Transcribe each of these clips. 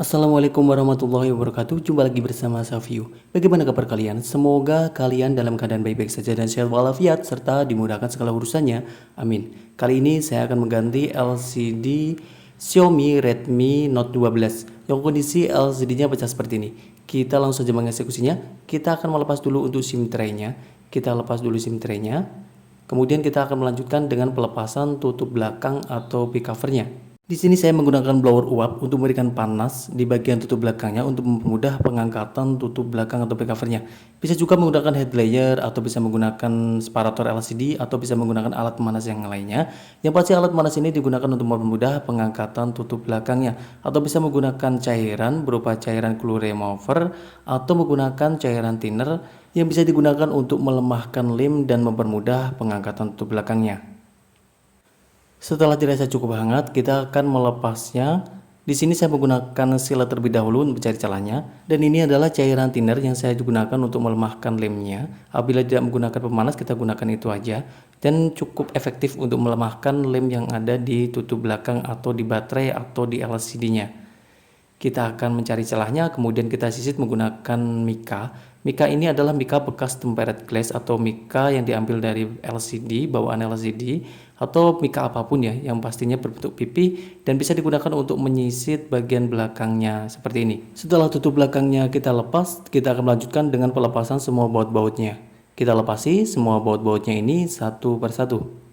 Assalamualaikum warahmatullahi wabarakatuh. Jumpa lagi bersama Savio. Bagaimana kabar kalian? Semoga kalian dalam keadaan baik-baik saja dan sehat walafiat serta dimudahkan segala urusannya. Amin. Kali ini saya akan mengganti LCD Xiaomi Redmi Note 12 yang kondisi LCD-nya pecah seperti ini. Kita langsung saja mengeksekusinya. Kita akan melepas dulu untuk SIM tray-nya. Kita lepas dulu SIM tray-nya. Kemudian kita akan melanjutkan dengan pelepasan tutup belakang atau back cover-nya. Di sini saya menggunakan blower uap untuk memberikan panas di bagian tutup belakangnya untuk mempermudah pengangkatan tutup belakang atau back covernya. Bisa juga menggunakan head layer atau bisa menggunakan separator LCD atau bisa menggunakan alat pemanas yang lainnya. Yang pasti alat pemanas ini digunakan untuk mempermudah pengangkatan tutup belakangnya atau bisa menggunakan cairan berupa cairan glue remover atau menggunakan cairan thinner yang bisa digunakan untuk melemahkan lem dan mempermudah pengangkatan tutup belakangnya. Setelah dirasa cukup hangat, kita akan melepasnya. Di sini saya menggunakan silet terlebih dahulu untuk mencari celahnya, dan ini adalah cairan thinner yang saya gunakan untuk melemahkan lemnya. Apabila tidak menggunakan pemanas, kita gunakan itu aja, dan cukup efektif untuk melemahkan lem yang ada di tutup belakang atau di baterai atau di LCD-nya. Kita akan mencari celahnya, kemudian kita sisit menggunakan mika. Mika ini adalah mika bekas tempered glass atau mika yang diambil dari LCD, bawaan LCD, atau mika apapun ya, yang pastinya berbentuk pipi dan bisa digunakan untuk menyisit bagian belakangnya seperti ini. Setelah tutup belakangnya kita lepas, kita akan melanjutkan dengan pelepasan semua baut-bautnya. Kita lepasi semua baut-bautnya ini satu persatu.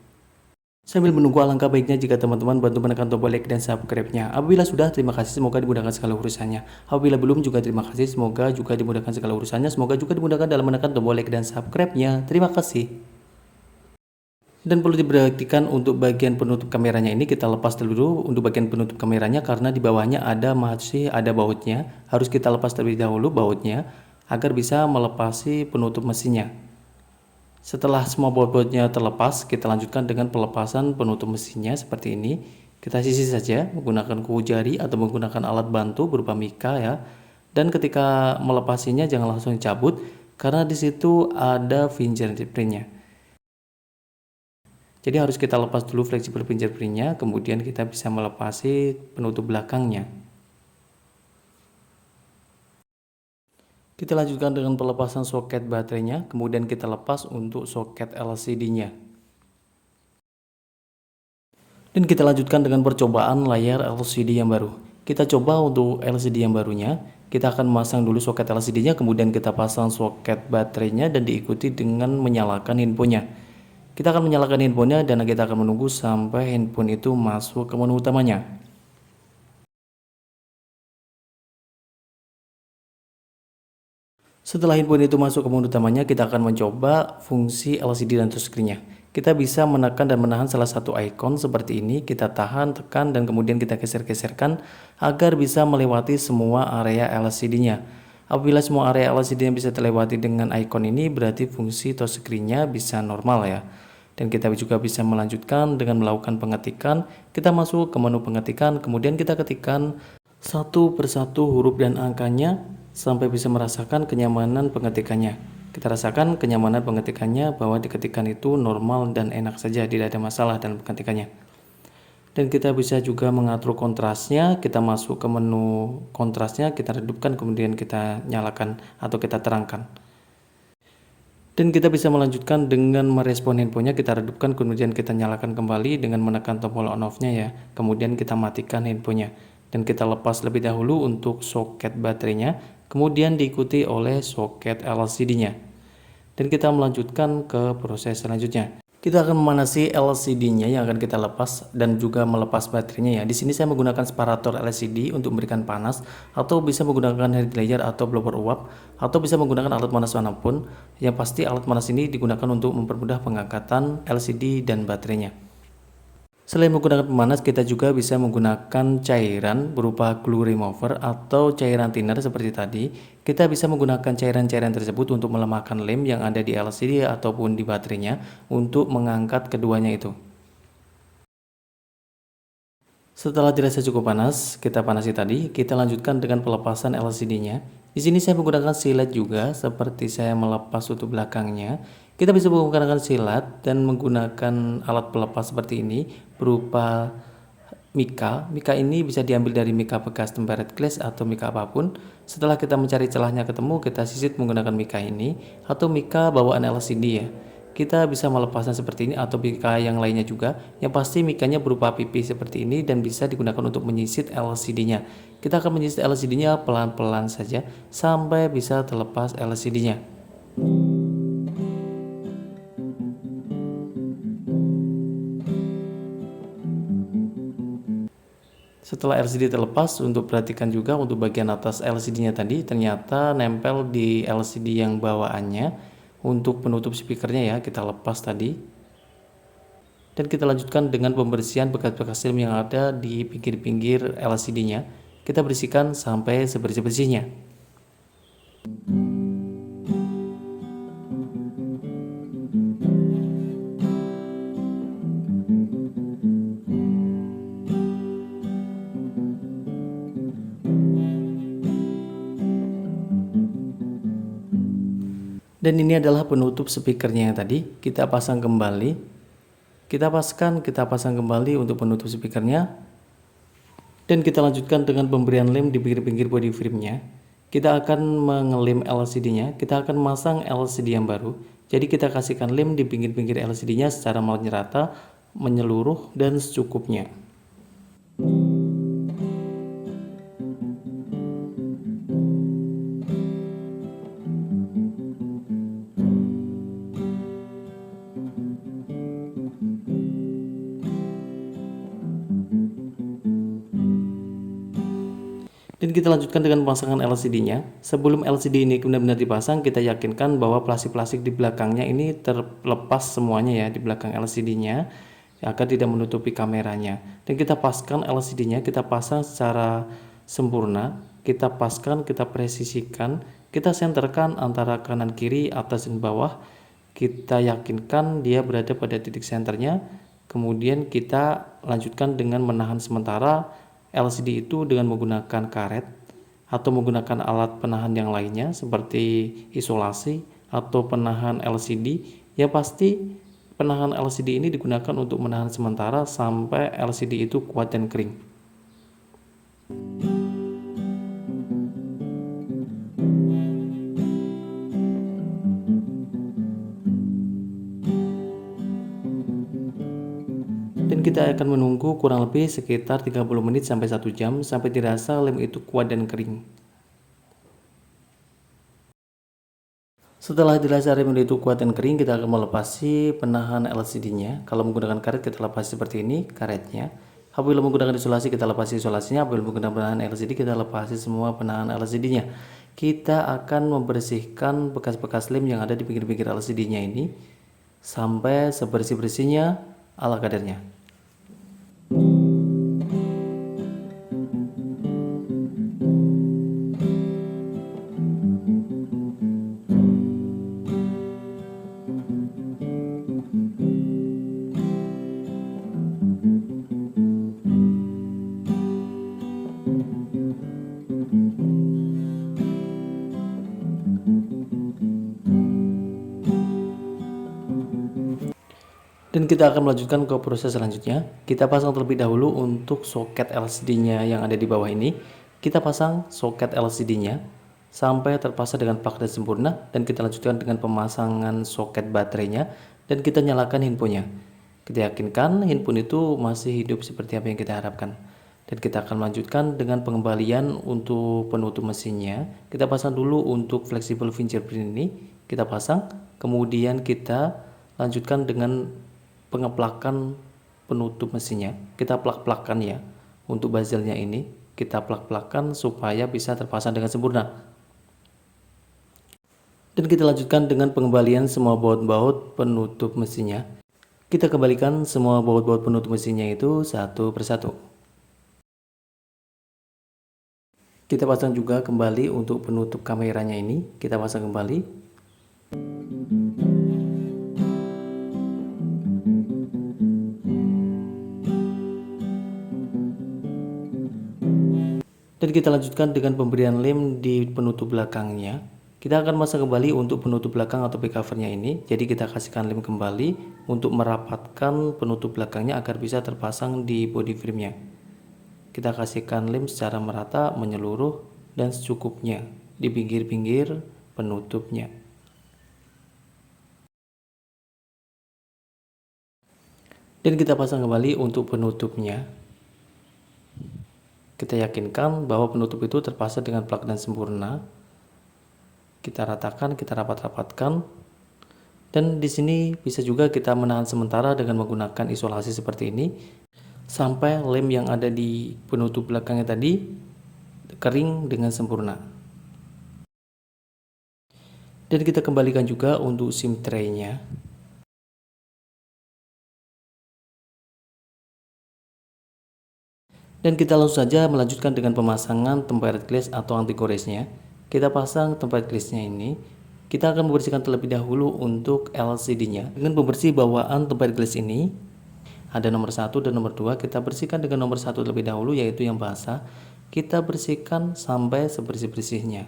Sambil menunggu, alangkah baiknya jika teman-teman bantu menekan tombol like dan subscribe-nya. Apabila sudah, terima kasih, semoga dimudahkan segala urusannya. Apabila belum, juga terima kasih, semoga juga dimudahkan segala urusannya. Semoga juga dimudahkan dalam menekan tombol like dan subscribe-nya. Terima kasih. Dan perlu diperhatikan untuk bagian penutup kameranya ini kita lepas dulu untuk bagian penutup kameranya karena di bawahnya masih ada bautnya. Harus kita lepas terlebih dahulu bautnya agar bisa melepasi penutup mesinnya. Setelah semua baut-bautnya terlepas, kita lanjutkan dengan pelepasan penutup mesinnya seperti ini. Kita sisir saja menggunakan kuku jari atau menggunakan alat bantu berupa mika ya. Dan ketika melepasinya jangan langsung cabut karena di situ ada fingerprintnya. Jadi harus kita lepas dulu fleksibel fingerprintnya, kemudian kita bisa melepasi penutup belakangnya. Kita lanjutkan dengan pelepasan soket baterainya, kemudian kita lepas untuk soket LCD-nya. Dan kita lanjutkan dengan percobaan layar LCD yang baru. Kita coba untuk LCD yang barunya, kita akan memasang dulu soket LCD-nya, kemudian kita pasang soket baterainya dan diikuti dengan menyalakan infonya. Kita akan menyalakan handphonenya dan kita akan menunggu sampai handphone itu masuk ke menu utamanya. Setelah handphone itu masuk ke menu utamanya, kita akan mencoba fungsi LCD dan touchscreen-nya. Kita bisa menekan dan menahan salah satu icon seperti ini, kita tahan, tekan, dan kemudian kita geser-geserkan agar bisa melewati semua area LCD-nya. Apabila semua area LCD-nya bisa terlewati dengan icon ini, berarti fungsi touchscreen-nya bisa normal ya. Dan kita juga bisa melanjutkan dengan melakukan pengetikan. Kita masuk ke menu pengetikan, kemudian kita ketikkan satu persatu huruf dan angkanya sampai bisa merasakan kenyamanan pengetikannya. Kita rasakan kenyamanan pengetikannya bahwa diketikkan itu normal dan enak saja, tidak ada masalah dalam pengetikannya. Dan kita bisa juga mengatur kontrasnya. Kita masuk ke menu kontrasnya, kita redupkan, kemudian kita nyalakan atau kita terangkan. Dan kita bisa melanjutkan dengan merespon handphonenya, kita redupkan, kemudian kita nyalakan kembali dengan menekan tombol on off-nya ya. Kemudian kita matikan handphonenya. Dan kita lepas lebih dahulu untuk soket baterainya, kemudian diikuti oleh soket LCD-nya. Dan kita melanjutkan ke proses selanjutnya. Kita akan memanasi LCD-nya yang akan kita lepas dan juga melepas baterainya ya. Di sini saya menggunakan separator LCD untuk memberikan panas, atau bisa menggunakan head layer atau blower uap, atau bisa menggunakan alat panas manapun. Yang pasti alat panas ini digunakan untuk mempermudah pengangkatan LCD dan baterainya. Selain menggunakan pemanas, kita juga bisa menggunakan cairan berupa glue remover atau cairan thinner seperti tadi. Kita bisa menggunakan cairan-cairan tersebut untuk melemahkan lem yang ada di LCD ataupun di baterainya untuk mengangkat keduanya itu. Setelah dirasa cukup panas, kita panasi tadi, kita lanjutkan dengan pelepasan LCD-nya. Di sini saya menggunakan silet juga, seperti saya melepas tutup belakangnya. Kita bisa menggunakan silet dan menggunakan alat pelepas seperti ini berupa Mika ini bisa diambil dari mika bekas tempered glass atau mika apapun. Setelah kita mencari celahnya ketemu, kita sisit menggunakan mika ini atau mika bawaan LCD ya. Kita bisa melepasnya seperti ini atau mika yang lainnya juga. Yang pasti mikanya berupa pipi seperti ini dan bisa digunakan untuk menyisit LCD-nya. Kita akan menyisit LCD-nya pelan-pelan saja sampai bisa terlepas LCD-nya. Setelah LCD terlepas, untuk perhatikan juga untuk bagian atas LCD-nya tadi ternyata nempel di LCD yang bawaannya. Untuk penutup speakernya ya, kita lepas tadi. Dan kita lanjutkan dengan pembersihan bekas-bekas film yang ada di pinggir-pinggir LCD-nya. Kita bersihkan sampai sebersih-bersihnya. Dan ini adalah penutup speakernya yang tadi kita pasang kembali. Kita pasang kembali untuk penutup speakernya. Dan kita lanjutkan dengan pemberian lem di pinggir-pinggir body frame-nya. Kita akan mengelem LCD-nya, kita akan masang LCD yang baru. Jadi kita kasihkan lem di pinggir-pinggir LCD-nya secara merata, menyeluruh dan secukupnya. Dan kita lanjutkan dengan pemasangan LCD-nya. Sebelum LCD ini benar-benar dipasang, kita yakinkan bahwa plastik-plastik di belakangnya ini terlepas semuanya ya di belakang LCD-nya agar tidak menutupi kameranya. Dan kita paskan LCD-nya, kita pasang secara sempurna, kita paskan, kita presisikan, kita senterkan antara kanan kiri, atas dan bawah. Kita yakinkan dia berada pada titik senternya. Kemudian kita lanjutkan dengan menahan sementara LCD itu dengan menggunakan karet atau menggunakan alat penahan yang lainnya seperti isolasi atau penahan LCD. Ya pasti penahan LCD ini digunakan untuk menahan sementara sampai LCD itu kuat dan kering. Dan kita akan menunggu kurang lebih sekitar 30 menit sampai 1 jam sampai dirasa lem itu kuat dan kering. Setelah dirasa lem itu kuat dan kering, kita akan melepasi penahan LCD-nya. Kalau menggunakan karet, kita lepas seperti ini karetnya. Apabila menggunakan isolasi, kita lepasi isolasinya. Apabila menggunakan penahan LCD, kita lepasi semua penahan LCD-nya. Kita akan membersihkan bekas-bekas lem yang ada di pinggir-pinggir LCD-nya ini sampai sebersih-bersihnya ala kadarnya. Dan kita akan melanjutkan ke proses selanjutnya. Kita pasang terlebih dahulu untuk soket LCD-nya yang ada di bawah ini. Kita pasang soket LCD-nya sampai terpasang dengan plug dan sempurna, dan kita lanjutkan dengan pemasangan soket baterainya dan kita nyalakan handphonenya. Kita yakinkan handphone itu masih hidup seperti apa yang kita harapkan. Dan kita akan melanjutkan dengan pengembalian untuk penutup mesinnya. Kita pasang dulu untuk flexible fingerprint ini, kita pasang, kemudian kita lanjutkan dengan pengeplakan penutup mesinnya. Kita plak-plakkan ya. Untuk bezelnya ini kita plak-plakkan supaya bisa terpasang dengan sempurna. Dan kita lanjutkan dengan pengembalian semua baut-baut penutup mesinnya. Kita kembalikan semua baut-baut penutup mesinnya itu satu persatu. Kita pasang juga kembali untuk penutup kameranya ini. Kita pasang kembali. Dan kita lanjutkan dengan pemberian lem di penutup belakangnya. Kita akan masang kembali untuk penutup belakang atau back covernya ini. Jadi kita kasihkan lem kembali untuk merapatkan penutup belakangnya agar bisa terpasang di body frame-nya. kita kasihkan lem secara merata, menyeluruh, dan secukupnya di pinggir-pinggir penutupnya. Dan kita pasang kembali untuk penutupnya. Kita yakinkan bahwa penutup itu terpasang dengan plak dan sempurna. Kita ratakan, kita rapat-rapatkan. Dan di sini bisa juga kita menahan sementara dengan menggunakan isolasi seperti ini sampai lem yang ada di penutup belakangnya tadi kering dengan sempurna. Dan kita kembalikan juga untuk SIM tray-nya. Dan kita langsung saja melanjutkan dengan pemasangan tempered glass atau anti gores-nya. Kita pasang tempered glass-nya ini. Kita akan membersihkan terlebih dahulu untuk LCD-nya. Dengan pembersih bawaan tempered glass ini, ada nomor 1 dan nomor 2. Kita bersihkan dengan nomor 1 terlebih dahulu, yaitu yang basah. Kita bersihkan sampai sebersih-bersihnya.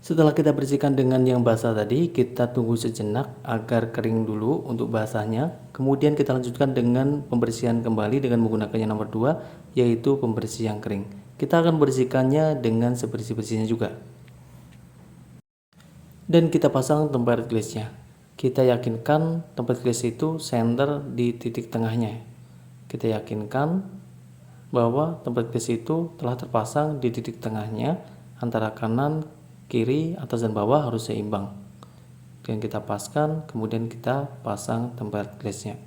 Setelah kita bersihkan dengan yang basah tadi, kita tunggu sejenak agar kering dulu untuk basahnya. Kemudian kita lanjutkan dengan pembersihan kembali dengan menggunakan yang nomor 2, yaitu pembersih yang kering. Kita akan membersihkannya dengan sebersih-bersihnya juga. Dan kita pasang tempered glass-nya. Kita yakinkan tempered glass itu center di titik tengahnya. Kita yakinkan bahwa tempered glass itu telah terpasang di titik tengahnya antara kanan, kiri, atas dan bawah harus seimbang. Dan kita paskan, kemudian kita pasang tempered glass-nya.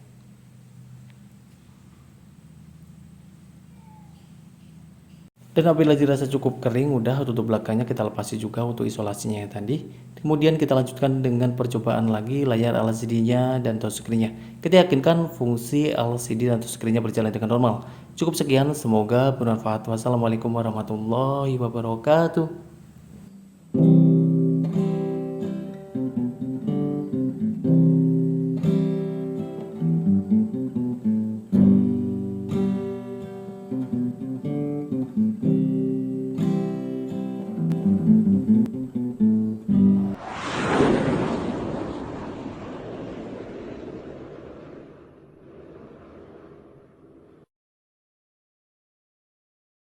Dan apabila dirasa cukup kering, udah tutup belakangnya kita lepasi juga untuk isolasinya ya tadi. Kemudian kita lanjutkan dengan percobaan lagi layar LCD-nya dan touchscreen-nya. Kita yakinkan fungsi LCD dan touchscreen-nya berjalan dengan normal. Cukup sekian, semoga bermanfaat. Wassalamualaikum warahmatullahi wabarakatuh.